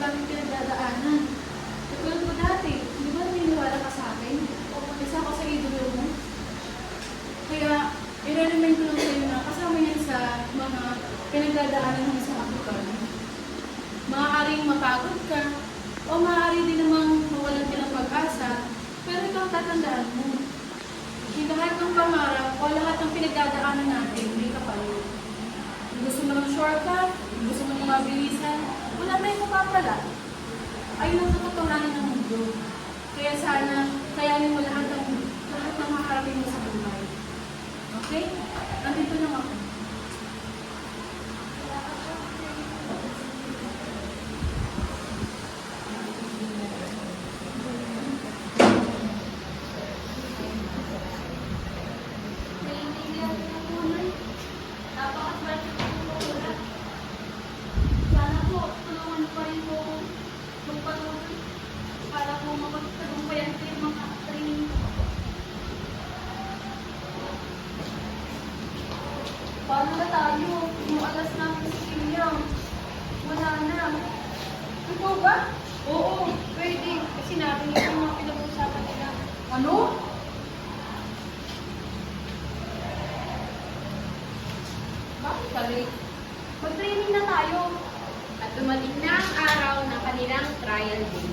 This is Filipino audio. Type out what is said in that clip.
daming pinagdadaanan. Katulad mo dati, di ba naniniwala ka sa akin? O isa ako sa idolo mo? Kaya, i-remind ko lang sa'yo na kasama yan sa mga pinagdadaanan mo sa kapitan. Maaaring mapagod ka, o maaari din namang mawalan ka ng pag-asa, pero ikaw tatandaan mo. Lahat ng pangarap o lahat ng pinagdadaanan natin, may kapalit. Kung gusto mo ng shortcut, kung gusto mo ng mabilisan, wala tayong mapapala. Ayun ang katotohanan ng mundo. Kaya sana, kayanin mo lahat ng maharapin mo sa buhay. Okay? Nandito lang ako. Paano na tayo? Yung alas namin sa Kiliang. Wala na. Ito ba? Oo, pwede. Kasi natin yung mga pinag-uusapan nila. Ano? Bakit kali? Mag-training na tayo. At dumating na ang araw ng kanilang trial day.